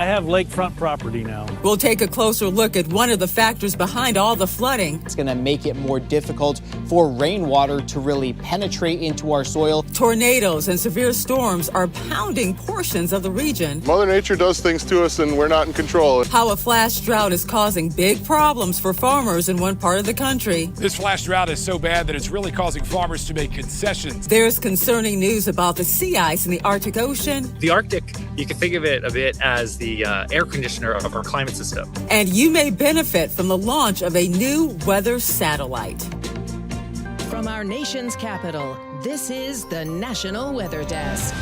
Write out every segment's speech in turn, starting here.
I have lakefront property now. We'll take a closer look at one of the factors behind all the flooding. It's going to make it more difficult for rainwater to really penetrate into our soil. Tornadoes and severe storms are pounding portions of the region. Mother Nature does things to us and we're not in control. How a flash drought is causing big problems for farmers in one part of the country. This flash drought is so bad that it's really causing farmers to make concessions. There's concerning news about the sea ice in the Arctic Ocean. The Arctic, you can think of it a bit as the air conditioner of our climate system. And you may benefit from the launch of a new weather satellite. From our nation's capital, this is the National Weather Desk.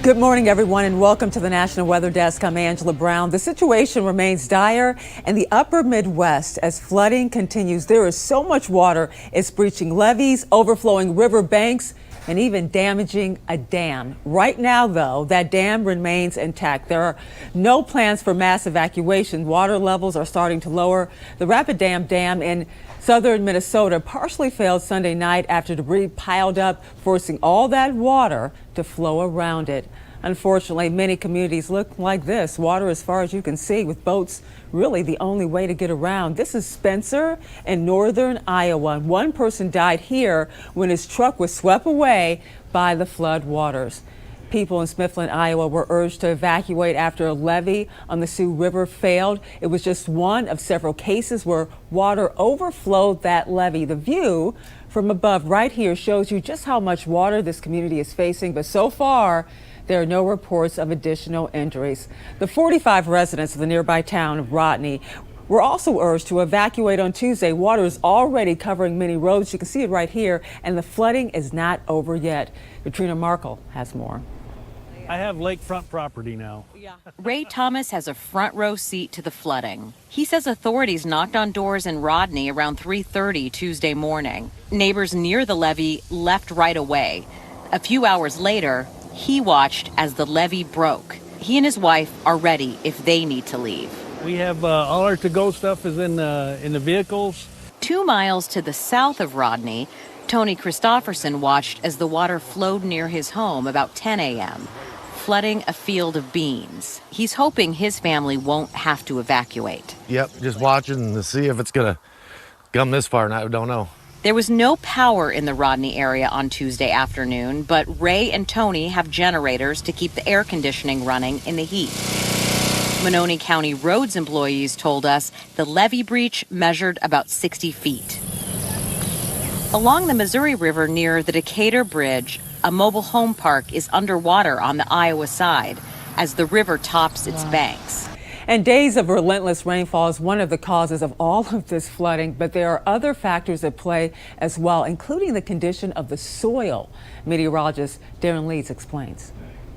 Good morning, everyone, and welcome to the National Weather Desk. I'm Angela Brown. The situation remains dire in the upper Midwest as flooding continues. There is so much water, it's breaching levees, overflowing river banks, and even damaging a dam. Right now, though, that dam remains intact. There are no plans for mass evacuation. Water levels are starting to lower. The Rapid Dam in southern Minnesota partially failed Sunday night after debris piled up, forcing all that water to flow around it. Unfortunately, many communities look like this. Water as far as you can see, with boats really the only way to get around. This is Spencer in northern Iowa. One person died here when his truck was swept away by the flood waters. People in Smithland, Iowa were urged to evacuate after a levee on the Sioux River failed. It was just one of several cases where water overflowed that levee. The view from above right here shows you just how much water this community is facing, but so far, there are no reports of additional injuries. The 45 residents of the nearby town of Rodney were also urged to evacuate on Tuesday. Water is already covering many roads. You can see it right here, and the flooding is not over yet. Katrina Markle has more. I have lakefront property now. Ray Thomas has a front row seat to the flooding. He says authorities knocked on doors in Rodney around 3:30 Tuesday morning. Neighbors near the levee left right away. A few hours later, he watched as the levee broke. He and his wife are ready if they need to leave. We have all our to-go stuff is in the vehicles. 2 miles to the south of Rodney, Tony Christopherson watched as the water flowed near his home about 10 a.m., flooding a field of beans. He's hoping his family won't have to evacuate. Yep, just watching to see if it's gonna come this far, and I don't know. There was no power in the Rodney area on Tuesday afternoon, but Ray and Tony have generators to keep the air conditioning running in the heat. Monone County roads employees told us the levee breach measured about 60 feet. Along the Missouri River near the Decatur Bridge, a mobile home park is underwater on the Iowa side as the river tops its banks. And days of relentless rainfall is one of the causes of all of this flooding, but there are other factors at play as well, including the condition of the soil. Meteorologist Darren Leeds explains.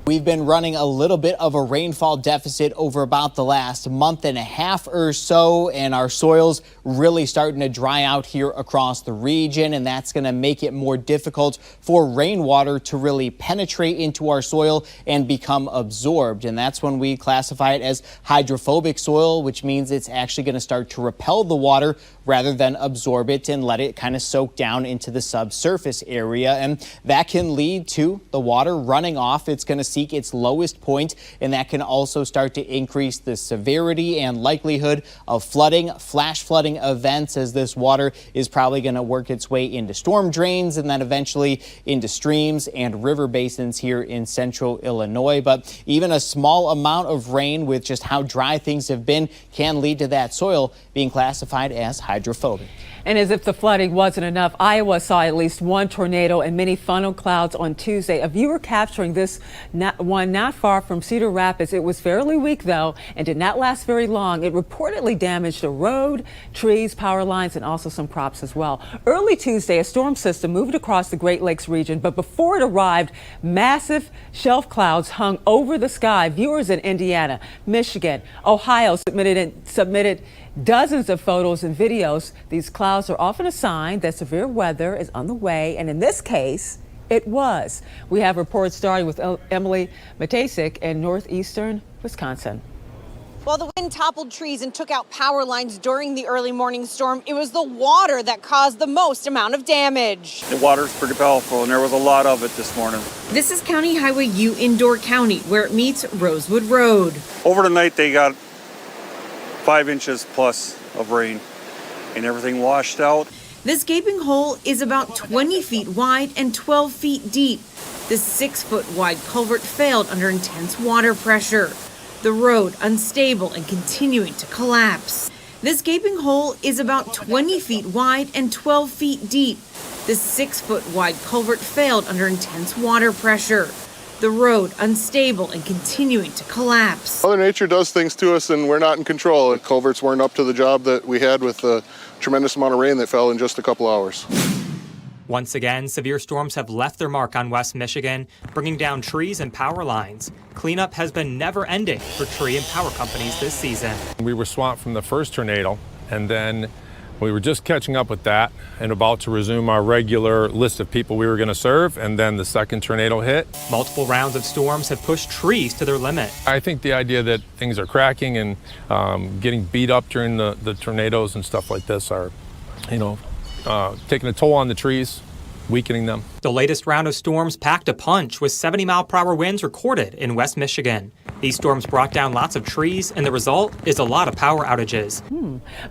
We've been running a little bit of a rainfall deficit over about the last month and a half or so, and our soil's really starting to dry out here across the region, and that's going to make it more difficult for rainwater to really penetrate into our soil and become absorbed. And that's when we classify it as hydrophobic soil, which means it's actually going to start to repel the water rather than absorb it and let it kind of soak down into the subsurface area. And that can lead to the water running off. It's going to seek its lowest point, and that can also start to increase the severity and likelihood of flooding, flash flooding events, as this water is probably going to work its way into storm drains and then eventually into streams and river basins here in central Illinois. But even a small amount of rain, with just how dry things have been, can lead to that soil being classified as hydrophobic. And as if the flooding wasn't enough, Iowa saw at least one tornado and many funnel clouds on Tuesday. A viewer capturing this one not far from Cedar Rapids. It was fairly weak, though, and did not last very long. It reportedly damaged a road, trees, power lines, and also some crops as well. Early Tuesday, a storm system moved across the Great Lakes region, but before it arrived, massive shelf clouds hung over the sky. Viewers in Indiana, Michigan, Ohio submitted dozens of photos and videos. These clouds are often a sign that severe weather is on the way, and in this case, it was. We have reports starting with Emily Matasic in northeastern Wisconsin. While the wind toppled trees and took out power lines during the early morning storm, it was the water that caused the most amount of damage. The water's pretty powerful, and there was a lot of it this morning. This is County Highway U in Door County, where it meets Rosewood Road. Over the night, they got 5 inches plus of rain, and everything washed out. This gaping hole is about 20 feet wide and 12 feet deep. This 6-foot wide culvert failed under intense water pressure. The road unstable and continuing to collapse. This gaping hole is about 20 feet wide and 12 feet deep. This 6-foot wide culvert failed under intense water pressure. The road unstable and continuing to collapse. Mother Nature does things to us and we're not in control. The culverts weren't up to the job that we had with the tremendous amount of rain that fell in just a couple hours. Once again, severe storms have left their mark on West Michigan, bringing down trees and power lines. Cleanup has been never-ending for tree and power companies this season. We were swamped from the first tornado, and then we were just catching up with that and about to resume our regular list of people we were going to serve, and then the second tornado hit. Multiple rounds of storms have pushed trees to their limit. I think the idea that things are cracking and getting beat up during the tornadoes and stuff like this are, taking a toll on the trees, weakening them. The latest round of storms packed a punch with 70-mile-per-hour winds recorded in West Michigan. These storms brought down lots of trees, and the result is a lot of power outages.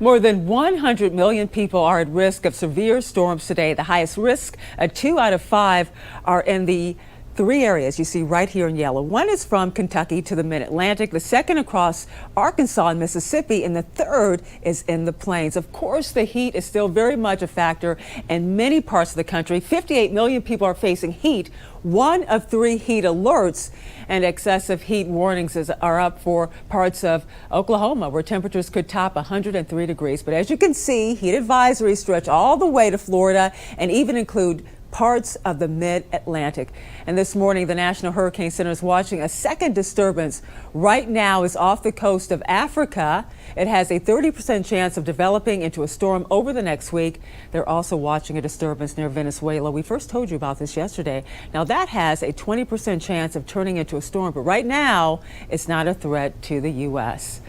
More than 100 million people are at risk of severe storms today. The highest risk, 2 out of 5, are in the 3 areas you see right here in yellow. One is from Kentucky to the mid-Atlantic, the second across Arkansas and Mississippi, and the third is in the plains. Of course, the heat is still very much a factor in many parts of the country. 58 million people are facing heat. 1 of 3 heat alerts and excessive heat warnings are up for parts of Oklahoma, where temperatures could top 103 degrees. But as you can see, heat advisories stretch all the way to Florida and even include parts of the mid-Atlantic. And this morning, the National Hurricane Center is watching a second disturbance. Right now is off the coast of Africa. It has a 30% chance of developing into a storm over the next week. They're also watching a disturbance near Venezuela. We first told you about this yesterday. Now that has a 20% chance of turning into a storm, but right now it's not a threat to the U.S.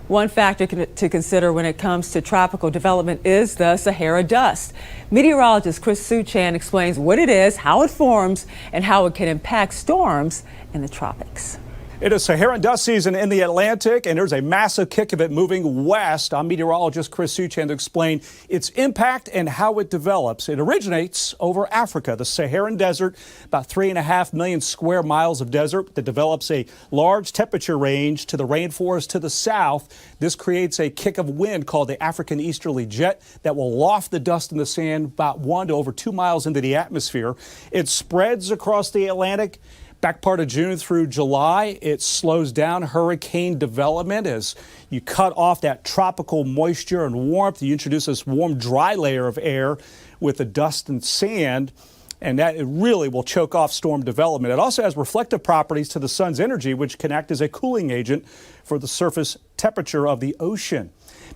One factor to consider when it comes to tropical development is the Sahara Dust. Meteorologist Chris Suchan explains what it is, how it forms, and how it can impact storms in the tropics. It is Saharan dust season in the Atlantic, and there's a massive kick of it moving west. I'm meteorologist Chris Suchan to explain its impact and how it develops. It originates over Africa, the Saharan desert, about 3.5 million square miles of desert that develops a large temperature range to the rainforest to the south. This creates a kick of wind called the African easterly jet that will loft the dust and the sand about 1 to over 2 miles into the atmosphere. It spreads across the Atlantic. Back part of June through July, it slows down hurricane development as you cut off that tropical moisture and warmth. You introduce this warm, dry layer of air with the dust and sand, and that it really will choke off storm development. It also has reflective properties to the sun's energy, which can act as a cooling agent for the surface temperature of the ocean.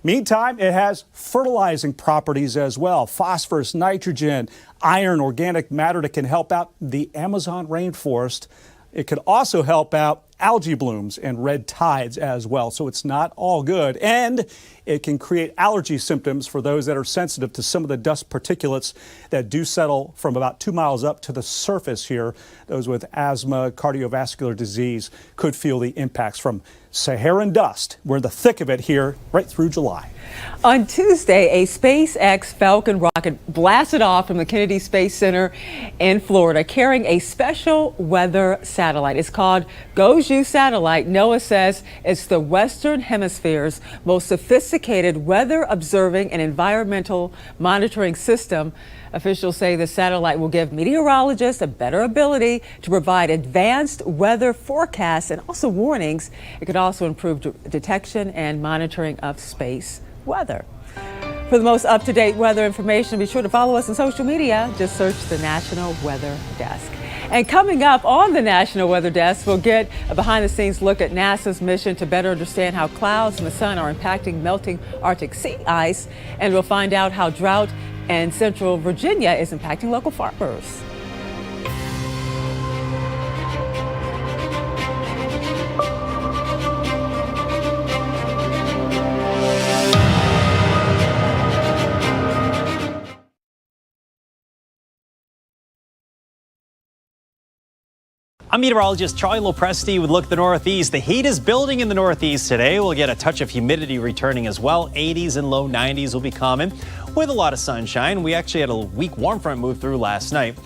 Meantime, it has fertilizing properties as well. Phosphorus, nitrogen, iron, organic matter that can help out the Amazon rainforest. It could also help out algae blooms and red tides as well. So it's not all good. And it can create allergy symptoms for those that are sensitive to some of the dust particulates that do settle from about 2 miles up to the surface here. Those with asthma, cardiovascular disease could feel the impacts from Saharan dust. We're in the thick of it here right through July. On Tuesday, a SpaceX Falcon rocket blasted off from the Kennedy Space Center in Florida, carrying a special weather satellite. It's called GOES-U satellite. NOAA says it's the Western Hemisphere's most sophisticated weather observing and environmental monitoring system. Officials say the satellite will give meteorologists a better ability to provide advanced weather forecasts and also warnings. It could also improve detection and monitoring of space weather. For the most up-to-date weather information, be sure to follow us on social media. Just search the National Weather Desk. And coming up on the National Weather Desk, we'll get a behind-the-scenes look at NASA's mission to better understand how clouds in the sun are impacting melting Arctic sea ice. And we'll find out how drought in Central Virginia is impacting local farmers. I'm meteorologist Charlie Lopresti with Look at the Northeast. The heat is building in the Northeast today. We'll get a touch of humidity returning as well. 80s and low 90s will be common with a lot of sunshine. We actually had a weak warm front move through last night.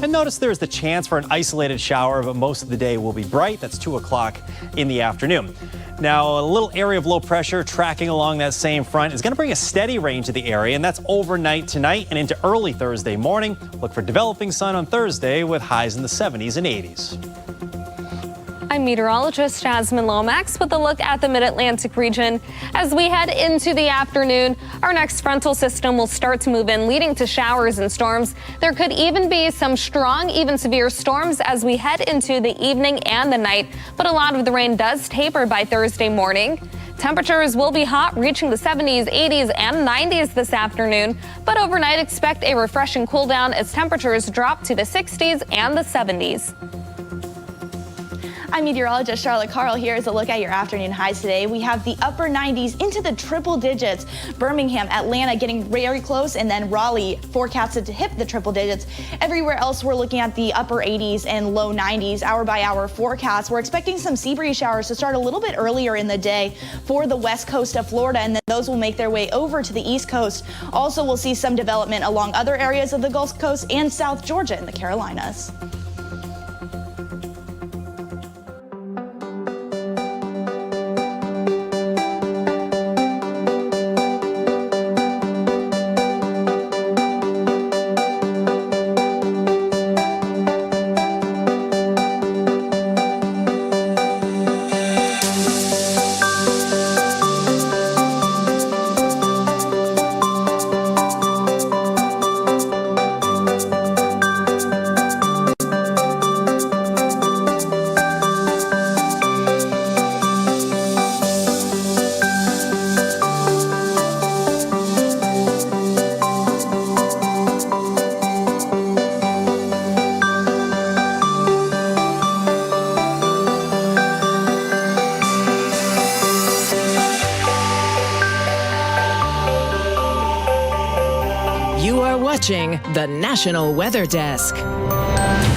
And notice there's the chance for an isolated shower, but most of the day will be bright. That's 2 o'clock in the afternoon. Now, a little area of low pressure tracking along that same front is going to bring a steady rain to the area, and that's overnight tonight and into early Thursday morning. Look for developing sun on Thursday with highs in the 70s and 80s. I'm meteorologist Jasmine Lomax with a look at the Mid-Atlantic region. As we head into the afternoon, our next frontal system will start to move in, leading to showers and storms. There could even be some strong, even severe storms as we head into the evening and the night. But a lot of the rain does taper by Thursday morning. Temperatures will be hot, reaching the 70s, 80s, and 90s this afternoon. But overnight, expect a refreshing cool down as temperatures drop to the 60s and the 70s. I'm meteorologist Charlotte Carl. Here is a look at your afternoon highs today. We have the upper 90s into the triple digits. Birmingham, Atlanta getting very close, and then Raleigh forecasted to hit the triple digits. Everywhere else, we're looking at the upper 80s and low 90s. Hour by hour forecast. We're expecting some sea breeze showers to start a little bit earlier in the day for the west coast of Florida, and then those will make their way over to the east coast. Also, we'll see some development along other areas of the Gulf Coast and South Georgia and the Carolinas. The National Weather Desk.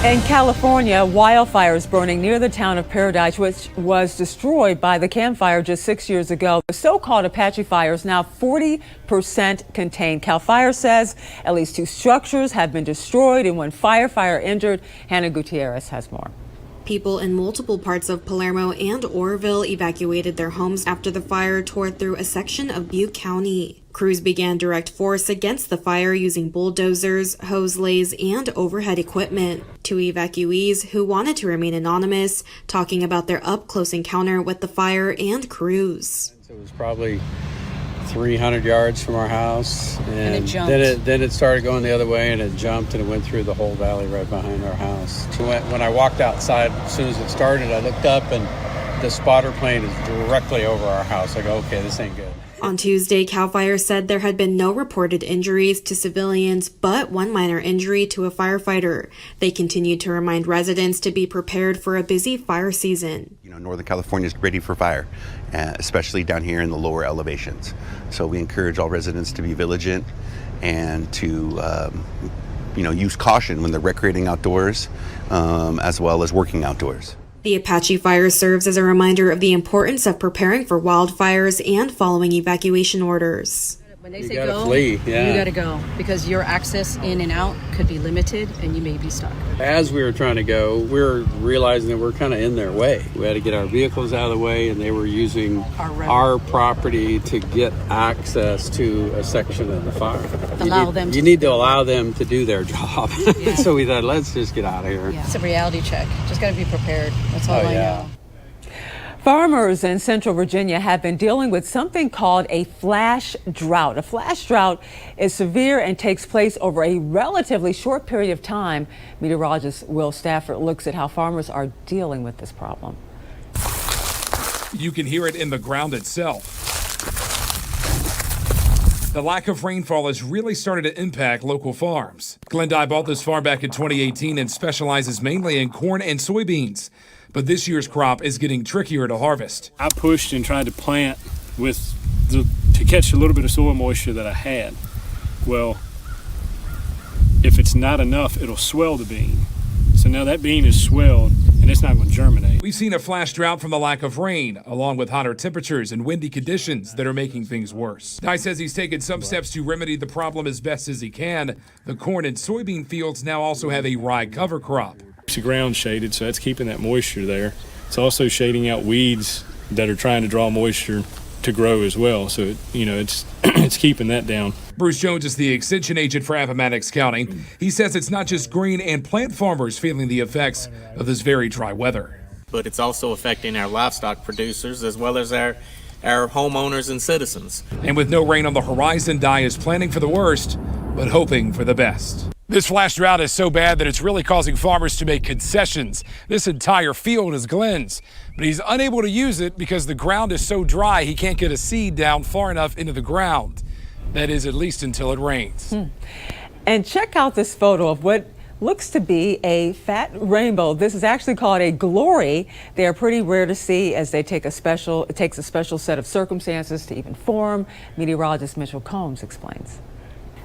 In California, wildfires burning near the town of Paradise, which was destroyed by the Camp Fire just 6 years ago. The so-called Apache fire is now 40% contained. Cal Fire says at least 2 structures have been destroyed and 1 firefighter injured. Hannah Gutierrez has more. People in multiple parts of Palermo and Oroville evacuated their homes after the fire tore through a section of Butte County. Crews began direct force against the fire using bulldozers, hose lays, and overhead equipment. 2 evacuees who wanted to remain anonymous talking about their up-close encounter with the fire and crews. It was probably 300 yards from our house, and it jumped. Then it started going the other way, and it jumped, and it went through the whole valley right behind our house. When I walked outside, as soon as it started, I looked up, and the spotter plane is directly over our house. I go, okay, this ain't good. On Tuesday, CAL FIRE said there had been no reported injuries to civilians, but 1 minor injury to a firefighter. They continued to remind residents to be prepared for a busy fire season. Northern California is ready for fire, especially down here in the lower elevations. So we encourage all residents to be vigilant and to use caution when they're recreating outdoors, as well as working outdoors. The Apache fire serves as a reminder of the importance of preparing for wildfires and following evacuation orders. When they say go, flee. Yeah. You gotta go, because your access in and out could be limited and you may be stuck. As we were trying to go, we were realizing that we're kind of in their way. We had to get our vehicles out of the way, and they were using our property to get access to a section of the fire. You need to allow them to do their job. Yeah. So we thought, let's just get out of here. Yeah. It's a reality check. Just gotta be prepared. That's all I know. Farmers in Central Virginia have been dealing with something called a flash drought. A flash drought is severe and takes place over a relatively short period of time. Meteorologist Will Stafford looks at how farmers are dealing with this problem. You can hear it in the ground itself. The lack of rainfall has really started to impact local farms. Glenn Dye bought this farm back in 2018 and specializes mainly in corn and soybeans. But this year's crop is getting trickier to harvest. I pushed and tried to plant to catch a little bit of soil moisture that I had. Well, if it's not enough, it'll swell the bean. So now that bean is swelled, and it's not going to germinate. We've seen a flash drought from the lack of rain, along with hotter temperatures and windy conditions that are making things worse. Dye says he's taken some steps to remedy the problem as best as he can. The corn and soybean fields now also have a rye cover crop. The ground's shaded, so that's keeping that moisture there. It's also shading out weeds that are trying to draw moisture to grow as well. So, it's keeping that down. Bruce Jones is the extension agent for Appomattox County. He says it's not just grain and plant farmers feeling the effects of this very dry weather. But it's also affecting our livestock producers as well as our homeowners and citizens. And with no rain on the horizon, Dye is planning for the worst, but hoping for the best. This flash drought is so bad that it's really causing farmers to make concessions. This entire field is Glenn's, but he's unable to use it because the ground is so dry he can't get a seed down far enough into the ground. That is, at least until it rains. And check out this photo of what looks to be a fat rainbow. This is actually called a glory. They are pretty rare to see as it takes a special set of circumstances to even form. Meteorologist Mitchell Combs explains.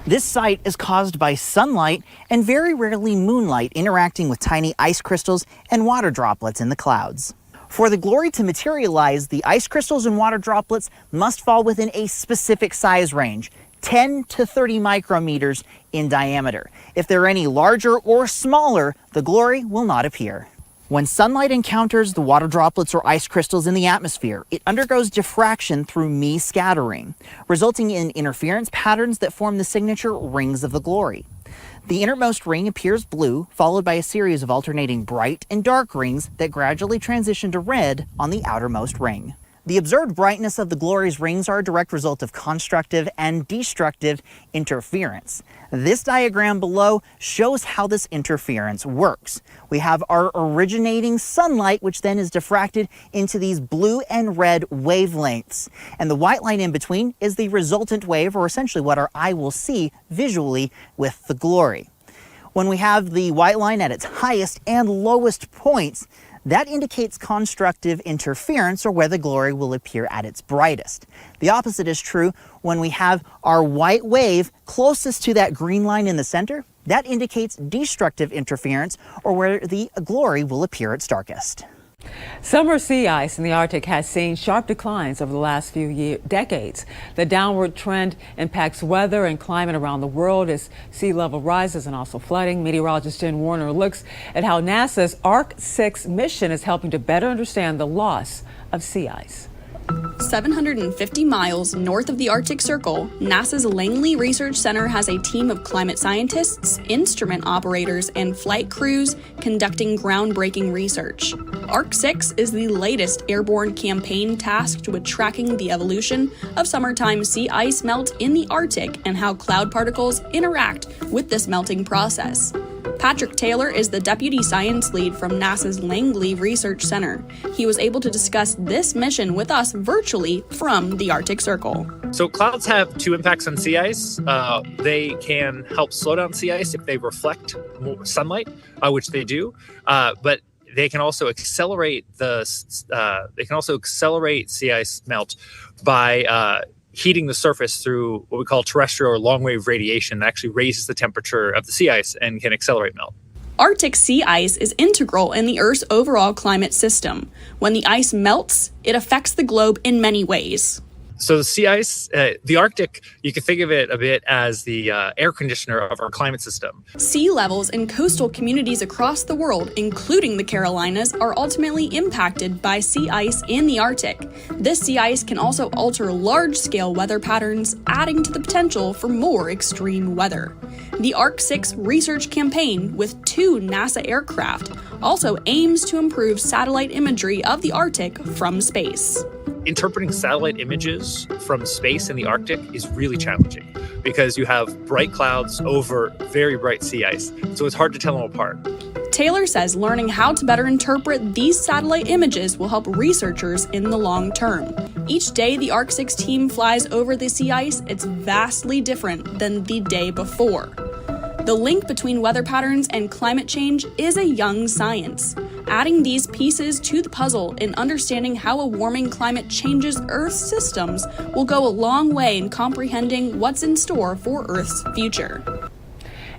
This sight is caused by sunlight and very rarely moonlight interacting with tiny ice crystals and water droplets in the clouds. For the glory to materialize, the ice crystals and water droplets must fall within a specific size range, 10 to 30 micrometers in diameter. If they're any larger or smaller, the glory will not appear. When sunlight encounters the water droplets or ice crystals in the atmosphere, it undergoes diffraction through Mie scattering, resulting in interference patterns that form the signature rings of the glory. The innermost ring appears blue, followed by a series of alternating bright and dark rings that gradually transition to red on the outermost ring. The observed brightness of the glory's rings are a direct result of constructive and destructive interference. This diagram below shows how this interference works. We have our originating sunlight, which then is diffracted into these blue and red wavelengths. And the white line in between is the resultant wave, or essentially what our eye will see visually with the glory. When we have the white line at its highest and lowest points, that indicates constructive interference, or where the glory will appear at its brightest. The opposite is true when we have our white wave closest to that green line in the center. That indicates destructive interference, or where the glory will appear its darkest. Summer sea ice in the Arctic has seen sharp declines over the last few decades. The downward trend impacts weather and climate around the world as sea level rises and also flooding. Meteorologist Jen Warner looks at how NASA's Arc-6 mission is helping to better understand the loss of sea ice. 750 miles north of the Arctic Circle, NASA's Langley Research Center has a team of climate scientists, instrument operators, and flight crews conducting groundbreaking research. Arc-6 is the latest airborne campaign tasked with tracking the evolution of summertime sea ice melt in the Arctic and how cloud particles interact with this melting process. Patrick Taylor is the deputy science lead from NASA's Langley Research Center. He was able to discuss this mission with us virtually from the Arctic Circle. So clouds have two impacts on sea ice. They can help slow down sea ice if they reflect more sunlight, which they do. But they can also accelerate sea ice melt by heating the surface through what we call terrestrial or long-wave radiation that actually raises the temperature of the sea ice and can accelerate melt. Arctic sea ice is integral in the Earth's overall climate system. When the ice melts, it affects the globe in many ways. So the sea ice, the Arctic, you can think of it a bit as the air conditioner of our climate system. Sea levels in coastal communities across the world, including the Carolinas, are ultimately impacted by sea ice in the Arctic. This sea ice can also alter large-scale weather patterns, adding to the potential for more extreme weather. The Arc-6 research campaign, with 2 NASA aircraft, also aims to improve satellite imagery of the Arctic from space. Interpreting satellite images from space in the Arctic is really challenging because you have bright clouds over very bright sea ice, so it's hard to tell them apart. Taylor says learning how to better interpret these satellite images will help researchers in the long term. Each day the Arc-6 team flies over the sea ice, it's vastly different than the day before. The link between weather patterns and climate change is a young science. Adding these pieces to the puzzle in understanding how a warming climate changes Earth's systems will go a long way in comprehending what's in store for Earth's future.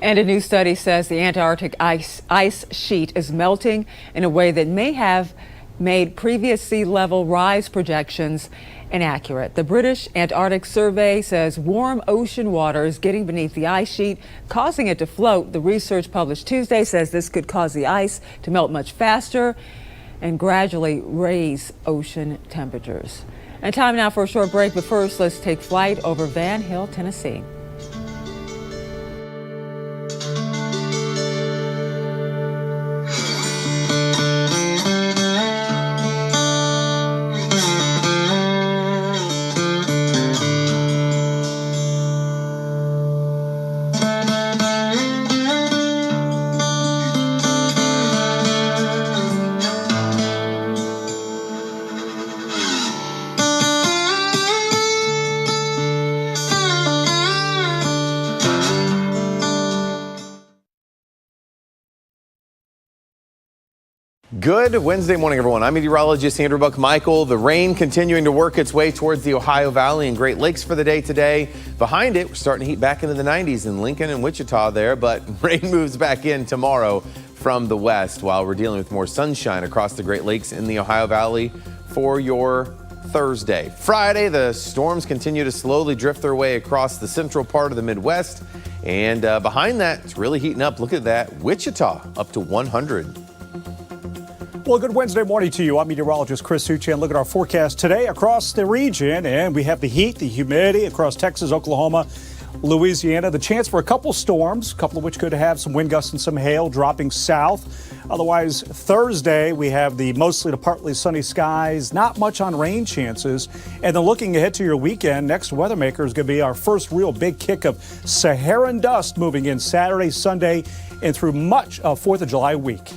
And a new study says the Antarctic ice sheet is melting in a way that may have made previous sea level rise projections inaccurate. The British Antarctic Survey says warm ocean water is getting beneath the ice sheet, causing it to float. The research published Tuesday says this could cause the ice to melt much faster and gradually raise ocean temperatures. And time now for a short break, but first let's take flight over Van Hill, Tennessee. Good Wednesday morning, everyone. I'm meteorologist Andrew Buck-Michael. The rain continuing to work its way towards the Ohio Valley and Great Lakes for the day today. Behind it, we're starting to heat back into the 90s in Lincoln and Wichita there, but rain moves back in tomorrow from the west while we're dealing with more sunshine across the Great Lakes in the Ohio Valley for your Thursday. Friday, the storms continue to slowly drift their way across the central part of the Midwest. And behind that, it's really heating up. Look at that. Wichita up to 100. Well, good Wednesday morning to you. I'm meteorologist Chris Suchan. Look at our forecast today across the region, and we have the heat, the humidity across Texas, Oklahoma, Louisiana. The chance for a couple storms, a couple of which could have some wind gusts and some hail dropping south. Otherwise, Thursday, we have the mostly to partly sunny skies, not much on rain chances. And then looking ahead to your weekend, next weather maker is going to be our first real big kick of Sahara Dust moving in Saturday, Sunday, and through much of 4th of July week.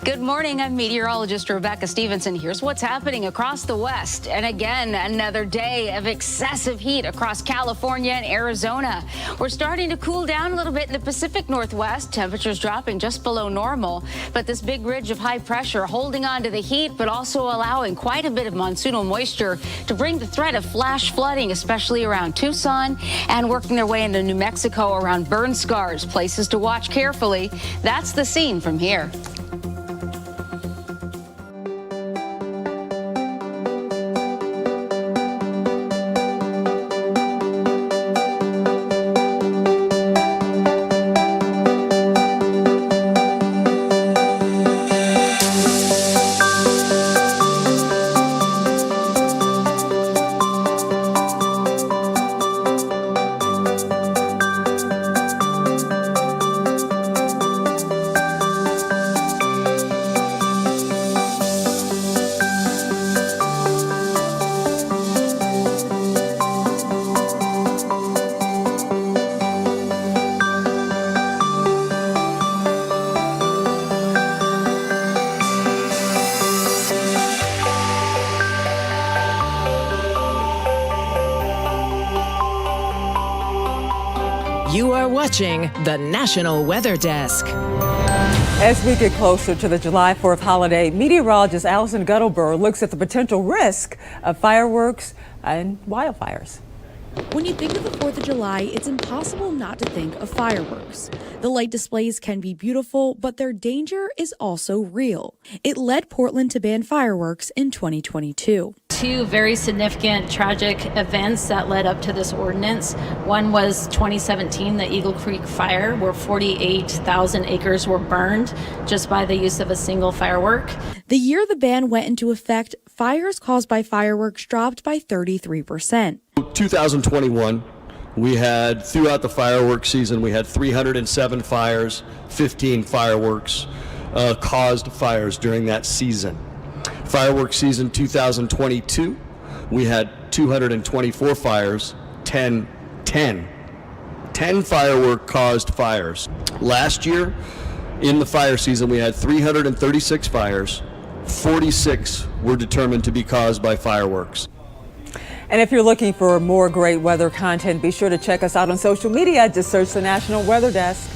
Good morning. I'm meteorologist Rebecca Stevenson. Here's what's happening across the West. And again, another day of excessive heat across California and Arizona. We're starting to cool down a little bit in the Pacific Northwest. Temperatures dropping just below normal. But this big ridge of high pressure holding on to the heat, but also allowing quite a bit of monsoonal moisture to bring the threat of flash flooding, especially around Tucson, and working their way into New Mexico around burn scars. Places to watch carefully. That's the scene from here. You are watching the National Weather Desk. As we get closer to the July 4th holiday, meteorologist Allison Guttleberg looks at the potential risk of fireworks and wildfires. When you think of the 4th of July, it's impossible not to think of fireworks. The light displays can be beautiful, but their danger is also real. It led Portland to ban fireworks in 2022. Two very significant tragic events that led up to this ordinance. One was 2017, the Eagle Creek fire, where 48,000 acres were burned just by the use of a single firework. The year the ban went into effect, fires caused by fireworks dropped by 33%. 2021, we had, throughout the fireworks season, we had 307 fires, 15 fireworks caused fires during that season. Fireworks season 2022, we had 224 fires, 10 firework caused fires. Last year, in the fire season, we had 336 fires, 46 were determined to be caused by fireworks. And if you're looking for more great weather content, be sure to check us out on social media. Just search the National Weather Desk.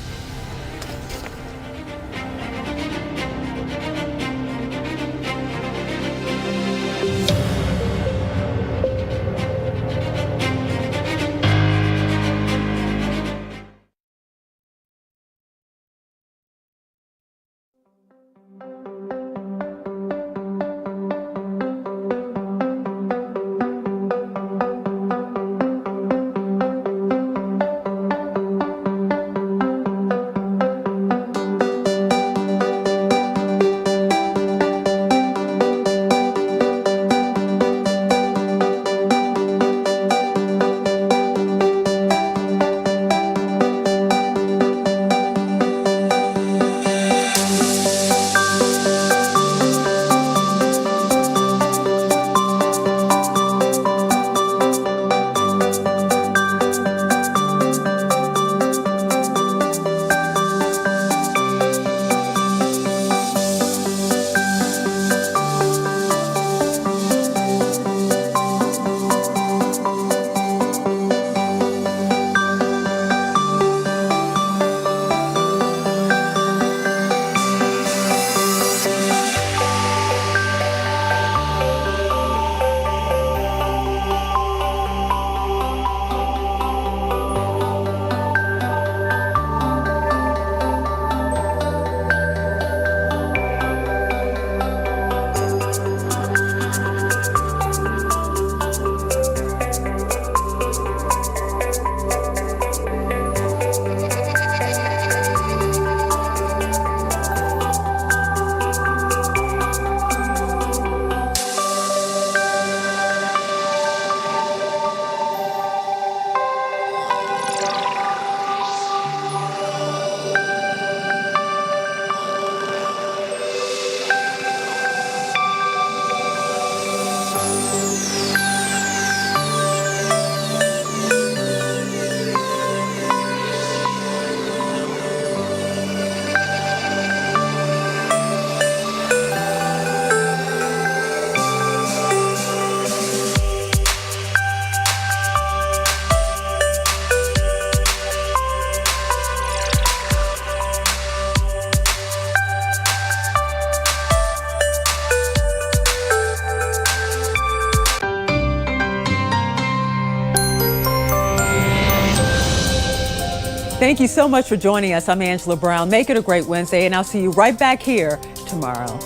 Thank you so much for joining us. I'm Angela Brown. Make it a great Wednesday, and I'll see you right back here tomorrow.